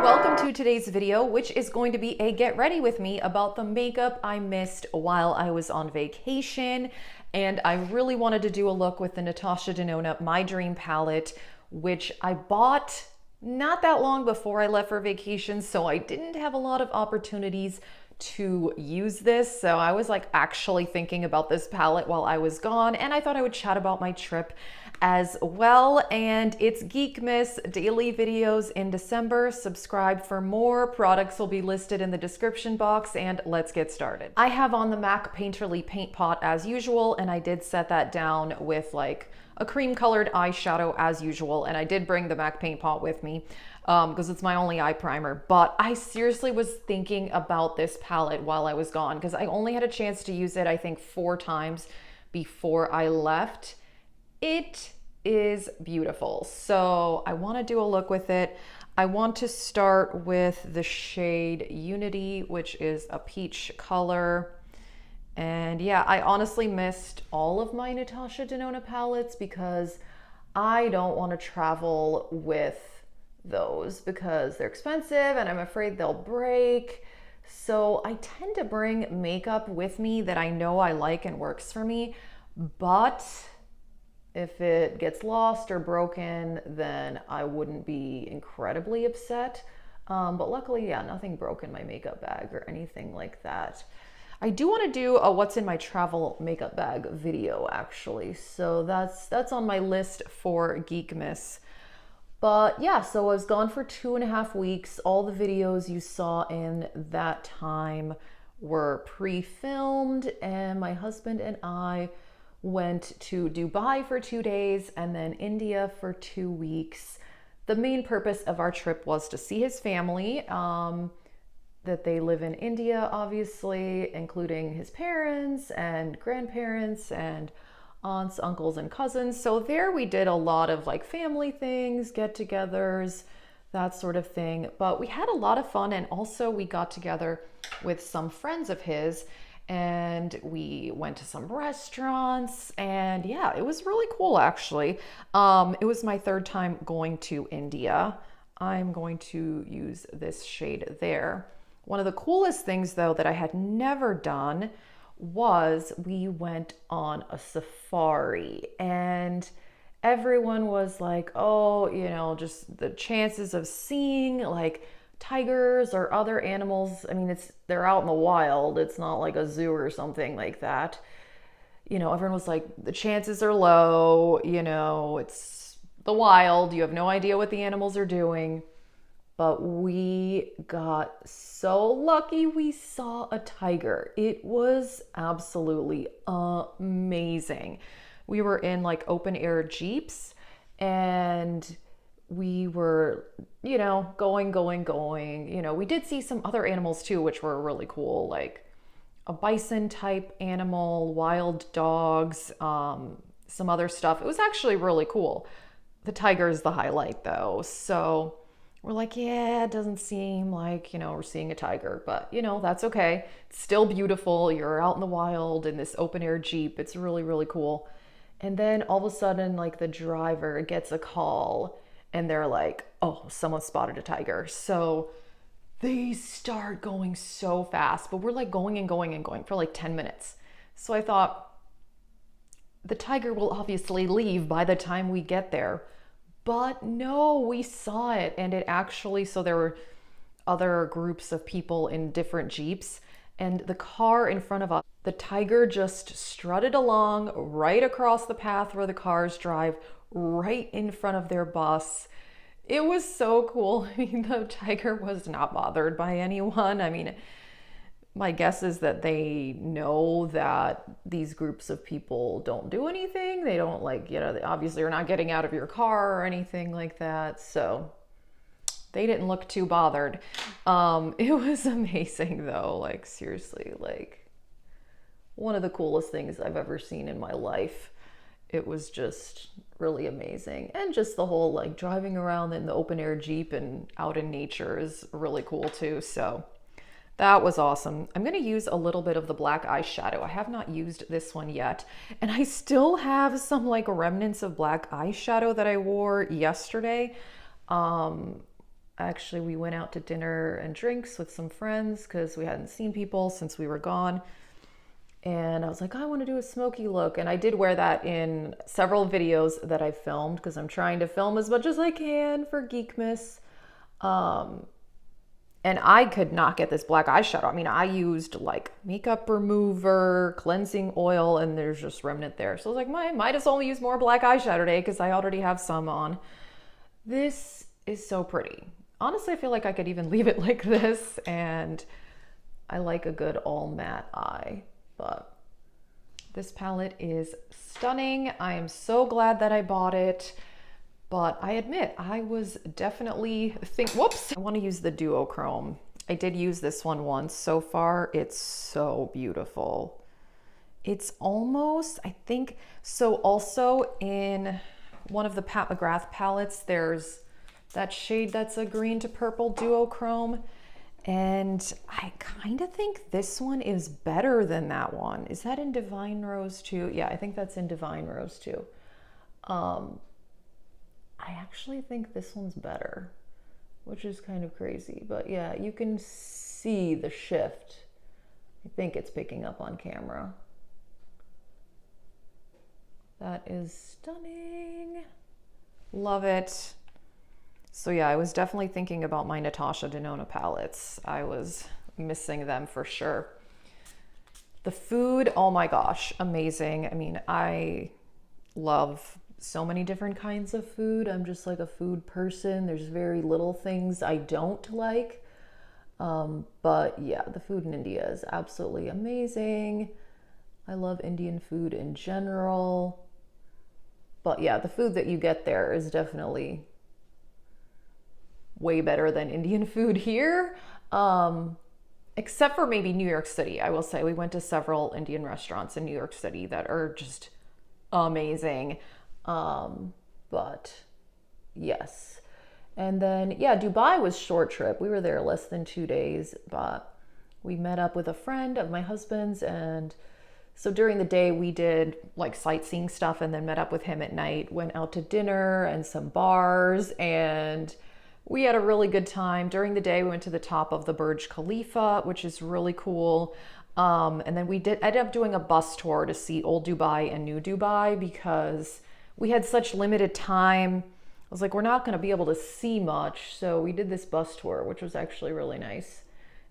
welcome to today's video, which is going to be a get ready with me about the makeup I missed while I was on vacation. And I really wanted to do a look with the Natasha Denona My Dream palette, which I bought not that long before I left for vacation, so I didn't have a lot of opportunities to use this. So I was like actually thinking about this palette while I was gone, and I thought I would chat about my trip as well. And it's Geekmas daily videos in December. Subscribe for more. Products will be listed in the description box, and let's get started. I have on the MAC Painterly paint pot as usual, and I did set that down with like a cream colored eyeshadow as usual, and I did bring the MAC paint pot with me because it's my only eye primer. But I seriously was thinking about this palette while I was gone because I only had a chance to use it I think 4 times before I left. It is beautiful, so I want to do a look with it. I want to start with the shade Unity, which is a peach color. And yeah, I honestly missed all of my Natasha Denona palettes because I don't want to travel with those because they're expensive and I'm afraid they'll break. So I tend to bring makeup with me that I know I like and works for me, but if it gets lost or broken, then I wouldn't be incredibly upset. But luckily, yeah, nothing broke in my makeup bag or anything like that. I do want to do a what's in my travel makeup bag video actually. So that's on my list for Geekmas. But yeah, so I was gone for 2.5 weeks. All the videos you saw in that time were pre-filmed, and my husband and I went to Dubai for 2 days and then India for 2 weeks. The main purpose of our trip was to see his family, that they live in India, obviously, including his parents and grandparents and aunts, uncles, and cousins. So there we did a lot of like family things, get-togethers, that sort of thing. But we had a lot of fun, and also we got together with some friends of his and we went to some restaurants, and yeah, it was really cool actually. It was my 3rd time going to India. I'm going to use this shade there. One of the coolest things though that I had never done was we went on a safari, and everyone was like, oh, you know, just the chances of seeing like tigers or other animals. I mean, they're out in the wild. It's not like a zoo or something like that. You know, everyone was like, the chances are low, you know, it's the wild. You have no idea what the animals are doing. But we got so lucky we saw a tiger. It was absolutely amazing. We were in like open air Jeeps, and we were, you know, going. You know, we did see some other animals too, which were really cool, like a bison type animal, wild dogs, some other stuff. It was actually really cool. The tiger is the highlight though. So we're like, yeah, it doesn't seem like, you know, we're seeing a tiger, but you know, that's okay. It's still beautiful. You're out in the wild in this open air Jeep. It's really, really cool. And then all of a sudden, like the driver gets a call and they're like, oh, someone spotted a tiger. So they start going so fast, but we're like going for like 10 minutes. So I thought the tiger will obviously leave by the time we get there. But no, we saw it, and it actually, so there were other groups of people in different Jeeps, and the car in front of us, the tiger just strutted along right across the path where the cars drive, right in front of their bus. It was so cool. I mean, the tiger was not bothered by anyone. I mean, my guess is that they know that these groups of people don't do anything. They don't, like, you know, they obviously are not getting out of your car or anything like that. So they didn't look too bothered. It was amazing though. Like seriously, like one of the coolest things I've ever seen in my life. It was just really amazing. And just the whole like driving around in the open air Jeep and out in nature is really cool too. So that was awesome. I'm going to use a little bit of the black eyeshadow. I have not used this one yet. And I still have some like remnants of black eyeshadow that I wore yesterday. Actually, we went out to dinner and drinks with some friends because we hadn't seen people since we were gone. And I was like, I want to do a smoky look. And I did wear that in several videos that I filmed because I'm trying to film as much as I can for Geekmas. And I could not get this black eyeshadow. I mean, I used like makeup remover, cleansing oil, and there's just remnant there. So I was like, might as well use more black eyeshadow today because I already have some on. This is so pretty. Honestly, I feel like I could even leave it like this, and I like a good all matte eye. But this palette is stunning. I am so glad that I bought it. But I admit, I was definitely whoops, I want to use the duochrome. I did use this one once. So far, it's so beautiful. It's almost, I think, so also in one of the Pat McGrath palettes, there's that shade that's a green to purple duochrome. And I kind of think this one is better than that one. Is that in Divine Rose too? Yeah, I think that's in Divine Rose too. I actually think this one's better, which is kind of crazy. But yeah, you can see the shift. I think it's picking up on camera. That is stunning. Love it. So yeah, I was definitely thinking about my Natasha Denona palettes. I was missing them for sure. The food, oh my gosh, amazing. I mean, I love so many different kinds of food. I'm just like a food person. There's very little things I don't like. But yeah, the food in India is absolutely amazing. I love Indian food in general. But yeah, the food that you get there is definitely way better than Indian food here. Except for maybe New York City. I will say we went to several Indian restaurants in New York City that are just amazing. But yes. And then, yeah, Dubai was short trip. We were there less than 2 days, but we met up with a friend of my husband's. And so during the day we did like sightseeing stuff and then met up with him at night, went out to dinner and some bars, and we had a really good time. During the day, we went to the top of the Burj Khalifa, which is really cool. And then we ended up doing a bus tour to see Old Dubai and New Dubai because we had such limited time. I was like, we're not going to be able to see much. So we did this bus tour, which was actually really nice.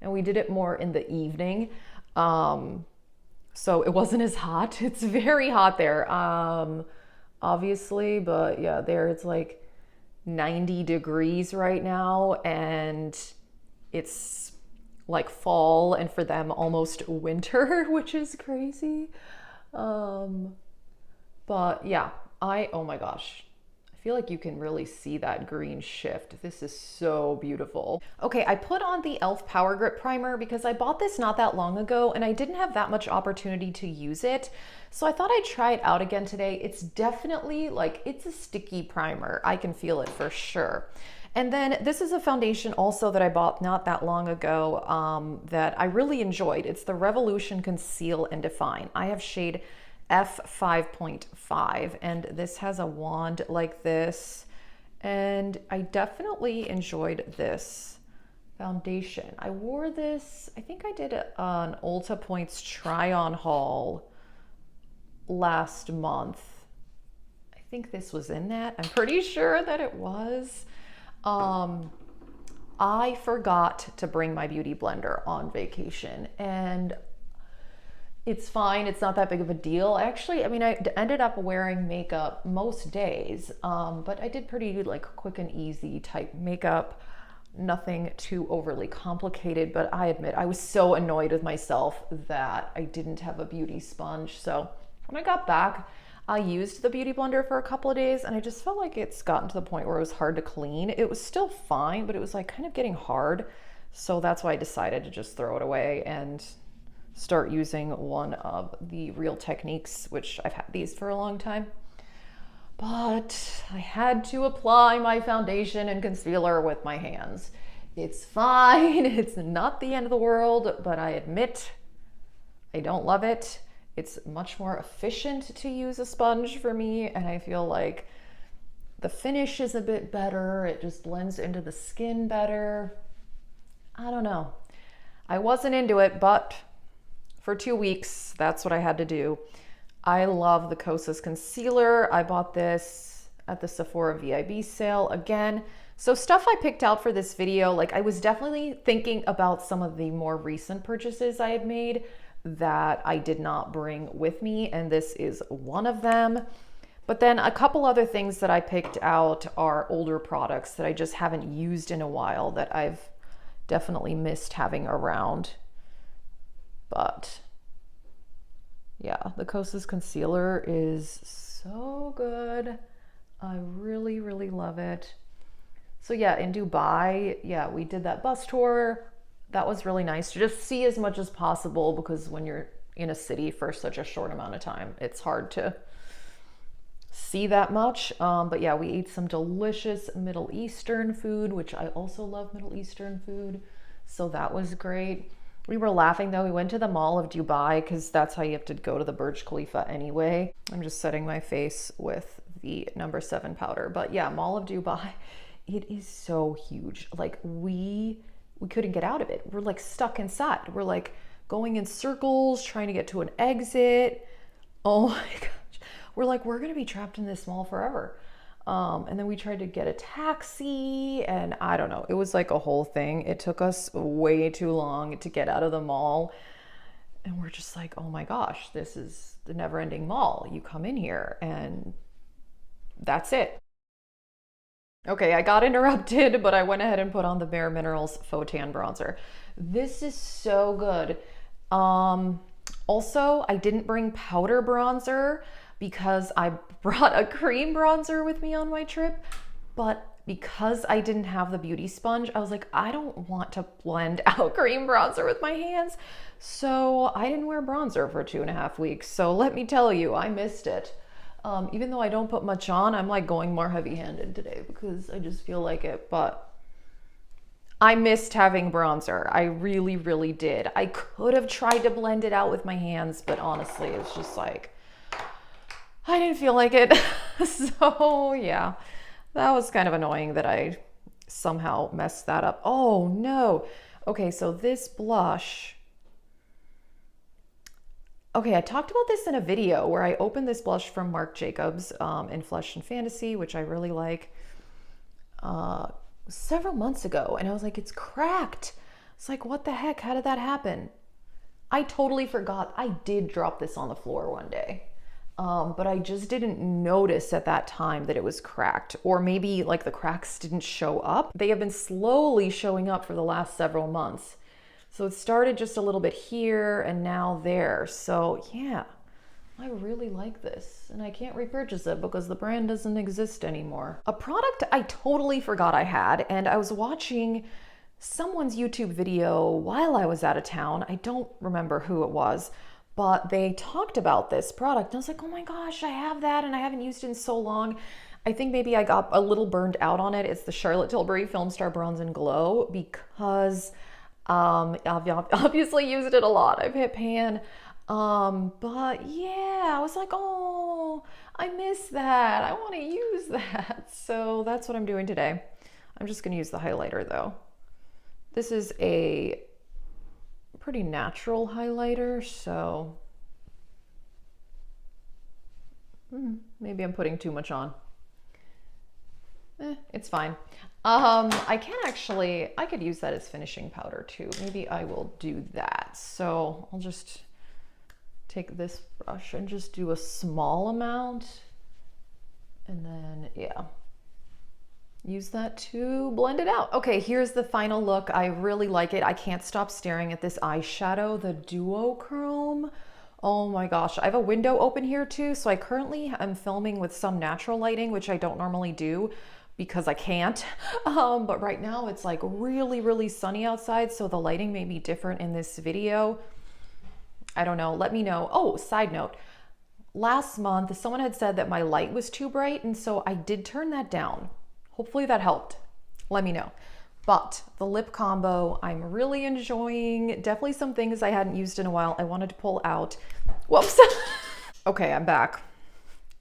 And we did it more in the evening. So it wasn't as hot. It's very hot there, obviously. But yeah, there it's like 90 degrees right now, and it's like fall, and for them almost winter, which is crazy. But yeah, oh my gosh, I feel like you can really see that green shift. This is so beautiful. Okay, I put on the e.l.f. Power Grip Primer because I bought this not that long ago and I didn't have that much opportunity to use it. So I thought I'd try it out again today. It's definitely like, it's a sticky primer. I can feel it for sure. And then this is a foundation also that I bought not that long ago that I really enjoyed. It's the Revolution Conceal and Define. I have shade F5.5, and this has a wand like this, and I definitely enjoyed this foundation. I wore this, I think I did an Ulta Points try-on haul last month. I think this was in that. I'm pretty sure that it was. I forgot to bring my beauty blender on vacation, and it's fine. It's not that big of a deal. Actually, I mean, I ended up wearing makeup most days, but I did pretty like quick and easy type makeup, nothing too overly complicated. But I admit I was so annoyed with myself that I didn't have a beauty sponge. So when I got back, I used the beauty blender for a couple of days, and I just felt like it's gotten to the point where it was hard to clean. It was still fine, but it was like kind of getting hard. So that's why I decided to just throw it away and start using one of the Real Techniques, which I've had these for a long time. But I had to apply my foundation and concealer with my hands. It's fine. It's not the end of the world, but I admit I don't love it. It's much more efficient to use a sponge for me, and I feel like The finish is a bit better. It just blends into the skin better. I don't know. I wasn't into it, but for 2 weeks, that's what I had to do. I love the Kosas concealer. I bought this at the Sephora VIB sale again. So stuff I picked out for this video, like I was definitely thinking about some of the more recent purchases I had made that I did not bring with me, and this is one of them. But then a couple other things that I picked out are older products that I just haven't used in a while that I've definitely missed having around. But yeah, the Kosas concealer is so good. I really, really love it. So yeah, in Dubai, yeah, we did that bus tour. That was really nice to just see as much as possible, because when you're in a city for such a short amount of time, it's hard to see that much. But yeah, we ate some delicious Middle Eastern food, which I also love Middle Eastern food. So that was great. We were laughing though. We went to the Mall of Dubai because that's how you have to go to the Burj Khalifa anyway. I'm just setting my face with the number 7 powder. But yeah, Mall of Dubai, it is so huge. Like we couldn't get out of it. We're like stuck inside. We're like going in circles, trying to get to an exit. Oh my gosh. We're like, we're gonna be trapped in this mall forever. And then we tried to get a taxi, and I don't know, it was like a whole thing. It took us way too long to get out of the mall. And we're just like, oh my gosh, this is the never-ending mall. You come in here and that's it. Okay, I got interrupted, but I went ahead and put on the Bare Minerals Faux Tan Bronzer. This is so good. Also, I didn't bring powder bronzer because I brought a cream bronzer with me on my trip, but because I didn't have the beauty sponge, I was like, I don't want to blend out cream bronzer with my hands. So I didn't wear bronzer for 2.5 weeks. So let me tell you, I missed it. Even though I don't put much on, I'm like going more heavy-handed today because I just feel like it, but I missed having bronzer. I really, really did. I could have tried to blend it out with my hands, but honestly, it's just like, I didn't feel like it. So yeah, that was kind of annoying that I somehow messed that up. Oh no. Okay, so this blush. Okay, I talked about this in a video where I opened this blush from Marc Jacobs in Flesh and Fantasy, which I really like, several months ago. And I was like, it's cracked. It's like, what the heck? How did that happen? I totally forgot. I did drop this on the floor one day. But I just didn't notice at that time that it was cracked, or maybe like the cracks didn't show up. They have been slowly showing up for the last several months. So it started just a little bit here and now there. So yeah, I really like this, and I can't repurchase it because the brand doesn't exist anymore. A product I totally forgot I had, and I was watching someone's YouTube video while I was out of town. I don't remember who it was, but they talked about this product. And I was like, oh my gosh, I have that and I haven't used it in so long. I think maybe I got a little burned out on it. It's the Charlotte Tilbury Film Star Bronze and Glow, because I've obviously used it a lot. I've hit pan. But yeah, I was like, oh, I miss that. I want to use that. So that's what I'm doing today. I'm just going to use the highlighter though. This is a pretty natural highlighter, so maybe I'm putting too much on. It's fine. I could use that as finishing powder too. Maybe I will do that. So I'll just take this brush and just do a small amount, and then yeah, use that to blend it out. Okay, here's the final look. I really like it. I can't stop staring at this eyeshadow, the Duochrome. Oh my gosh, I have a window open here too. So I currently am filming with some natural lighting, which I don't normally do because I can't. But right now it's like really, really sunny outside. So the lighting may be different in this video. I don't know, let me know. Oh, side note, last month, someone had said that my light was too bright. And so I did turn that down. Hopefully that helped. Let me know. But the lip combo, I'm really enjoying. Definitely some things I hadn't used in a while I wanted to pull out. Whoops. Okay, I'm back.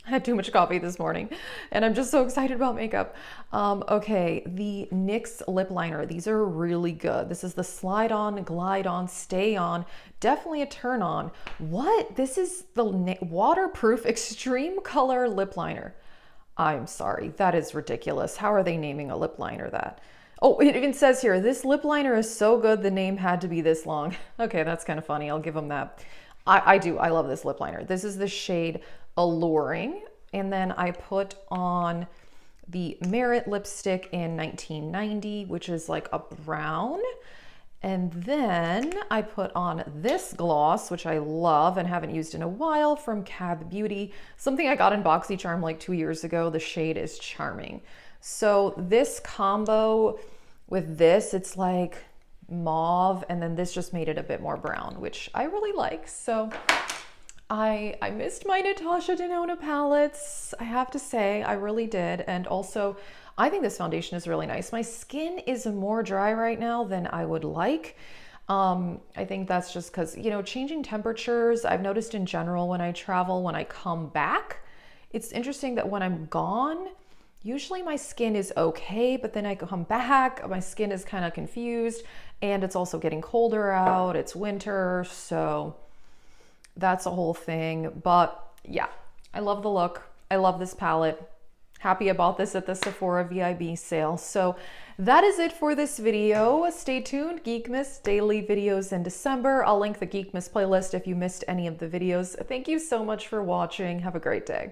I had too much coffee this morning and I'm just so excited about makeup. Okay, the NYX lip liner. These are really good. This is the slide on, glide on, stay on. Definitely a turn on. What? This is the waterproof extreme color lip liner. I'm sorry, that is ridiculous. How are they naming a lip liner that? Oh, it even says here, this lip liner is so good the name had to be this long. Okay, that's kind of funny. I'll give them that. I love this lip liner. This is the shade Alluring. And then I put on the Merit lipstick in 1990, which is like a brown. And then I put on this gloss, which I love and haven't used in a while, from Cab Beauty. Something I got in BoxyCharm like 2 years ago. The shade is Charming. So this combo with this, it's like mauve, and then this just made it a bit more brown, which I really like. So I missed my Natasha Denona palettes, I have to say, I really did. And also, I think this foundation is really nice. My skin is more dry right now than I would like. I think that's just because, you know, changing temperatures, I've noticed in general when I travel, when I come back, it's interesting that when I'm gone, usually my skin is okay, but then I come back, my skin is kind of confused, and it's also getting colder out, it's winter, so that's a whole thing. But yeah, I love the look. I love this palette. Happy about this at the Sephora VIB sale. So that is it for this video. Stay tuned. Geekmas daily videos in December. I'll link the Geekmas playlist if you missed any of the videos. Thank you so much for watching. Have a great day.